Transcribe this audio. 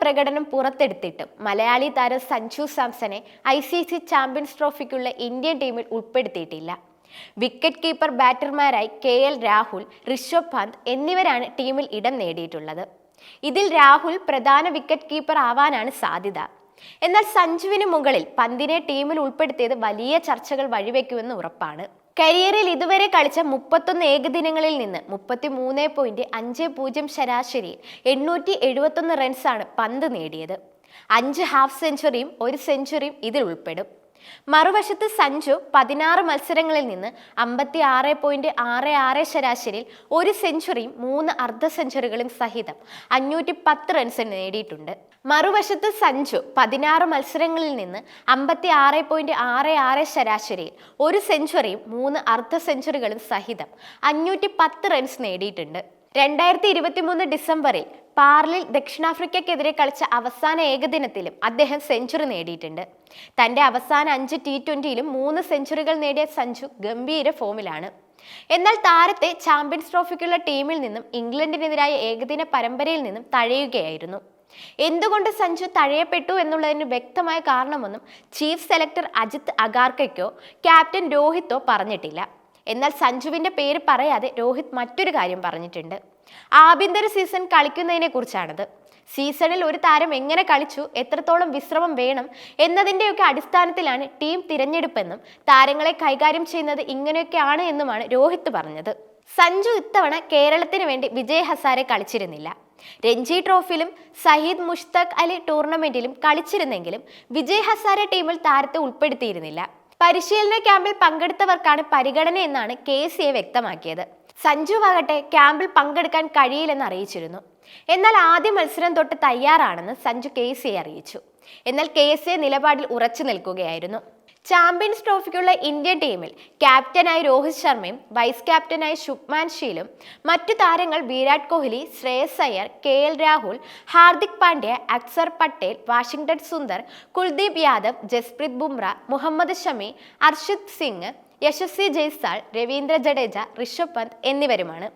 പ്രകടനം പുറത്തെടുത്തിട്ടും മലയാളി താരം സഞ്ജു സാംസനെ ICC ചാമ്പ്യൻസ് ട്രോഫിക്കുള്ള ഇന്ത്യൻ ടീമിൽ ഉൾപ്പെടുത്തിയിട്ടില്ല. വിക്കറ്റ് കീപ്പർ ബാറ്റർമാരായി KL രാഹുൽ, ഋഷഭ് പന്ത് എന്നിവരാണ് ടീമിൽ ഇടം നേടിയിട്ടുള്ളത്. ഇതിൽ രാഹുൽ പ്രധാന വിക്കറ്റ് കീപ്പർ ആവാനാണ് സാധ്യത. എന്നാൽ സഞ്ജുവിന് മുകളിൽ പന്തിനെ ടീമിൽ ഉൾപ്പെടുത്തിയത് വലിയ ചർച്ചകൾ വഴിവെക്കുമെന്ന് ഉറപ്പാണ്. കരിയറിൽ ഇതുവരെ കളിച്ച 31 ഏകദിനങ്ങളിൽ നിന്ന് 33.50 ശരാശരിയിൽ 871 റൺസാണ് പന്ത് നേടിയത്. 5 ഹാഫ് സെഞ്ചുറിയും 1 സെഞ്ചുറിയും ഇതിൽ ഉൾപ്പെടും. മറുവശത്ത് സഞ്ജു 16 മത്സരങ്ങളിൽ നിന്ന് 56.66 ശരാശരിയിൽ 1 സെഞ്ചുറിയും 3 അർദ്ധ സെഞ്ചുറികളും സഹിതം 510 റൺസ് നേടിയിട്ടുണ്ട്. മറുവശത്ത് സഞ്ജു 16 മത്സരങ്ങളിൽ നിന്ന് 56.66 ശരാശരിയിൽ 1 സെഞ്ചുറിയും 3 അർദ്ധ സെഞ്ചുറികളും സഹിതം 510 റൺസ് നേടിയിട്ടുണ്ട്. 2023 ഡിസംബറിൽ പാർലിൽ ദക്ഷിണാഫ്രിക്കയ്ക്കെതിരെ കളിച്ച അവസാന ഏകദിനത്തിലും അദ്ദേഹം സെഞ്ചുറി നേടിയിട്ടുണ്ട്. തന്റെ അവസാന 5 T20യിലും 3 സെഞ്ചുറികൾ നേടിയ സഞ്ജു ഗംഭീര ഫോമിലാണ്. എന്നാൽ താരത്തെ ചാമ്പ്യൻസ് ട്രോഫിക്കുള്ള ടീമിൽ നിന്നും ഇംഗ്ലണ്ടിനെതിരായ ഏകദിന പരമ്പരയിൽ നിന്നും തഴയുകയായിരുന്നു. എന്തുകൊണ്ട് സഞ്ജു തഴയപ്പെട്ടു എന്നുള്ളതിന് വ്യക്തമായ കാരണമൊന്നും ചീഫ് സെലക്ടർ അജിത് അഗാർക്കയ്ക്കോ ക്യാപ്റ്റൻ രോഹിത്തോ പറഞ്ഞിട്ടില്ല. എന്നാൽ സഞ്ജുവിന്റെ പേര് പറയാതെ രോഹിത് മറ്റൊരു കാര്യം പറഞ്ഞിട്ടുണ്ട്. ആഭ്യന്തര സീസൺ കളിക്കുന്നതിനെ കുറിച്ചാണത്. സീസണിൽ ഒരു താരം എങ്ങനെ കളിച്ചു, എത്രത്തോളം വിശ്രമം വേണം എന്നതിൻ്റെയൊക്കെ അടിസ്ഥാനത്തിലാണ് ടീം തിരഞ്ഞെടുപ്പെന്നും താരങ്ങളെ കൈകാര്യം ചെയ്യുന്നത് ഇങ്ങനെയൊക്കെയാണ് എന്നുമാണ് രോഹിത് പറഞ്ഞത്. സഞ്ജു ഇത്തവണ കേരളത്തിന് വേണ്ടി വിജയ് ഹസാരെ കളിച്ചിരുന്നില്ല. രഞ്ജി ട്രോഫിയിലും സയ്യിദ് മുഷ്താഖ് അലി ടൂർണമെന്റിലും കളിച്ചിരുന്നെങ്കിലും വിജയ് ഹസാരെ ടീമിൽ താരത്തെ ഉൾപ്പെടുത്തിയിരുന്നില്ല. പരിശീലന ക്യാമ്പിൽ പങ്കെടുത്തവർക്കാണ് പരിഗണന എന്നാണ് KCA വ്യക്തമാക്കിയത്. സഞ്ജു ആകട്ടെ ക്യാമ്പിൽ പങ്കെടുക്കാൻ കഴിയില്ലെന്ന് അറിയിച്ചിരുന്നു. എന്നാൽ ആദ്യ മത്സരം തൊട്ട് തയ്യാറാണെന്ന് സഞ്ജു KCA അറിയിച്ചു. എന്നാൽ KCA നിലപാടിൽ ഉറച്ചു നിൽക്കുകയായിരുന്നു. ചാമ്പ്യൻസ് ട്രോഫിക്കുള്ള ഇന്ത്യൻ ടീമിൽ ക്യാപ്റ്റനായി രോഹിത് ശർമ്മയും വൈസ് ക്യാപ്റ്റനായി ശുഭ്മാൻ ഗില്ലും മറ്റു താരങ്ങൾ വിരാട് കോഹ്ലി, ശ്രേയസ് അയ്യർ, KL രാഹുൽ, ഹാർദിക് പാണ്ഡ്യ, അക്സർ പട്ടേൽ, വാഷിംഗ്ടൺ സുന്ദർ, കുൽദീപ് യാദവ്, ജസ്പ്രീത് ബുംറ, മുഹമ്മദ് ഷമി, അർഷിത് സിംഗ്, യശസ്വി ജയ്സ്വാൾ, രവീന്ദ്ര ജഡേജ, ഋഷഭ് പന്ത് എന്നിവരുമാണ്.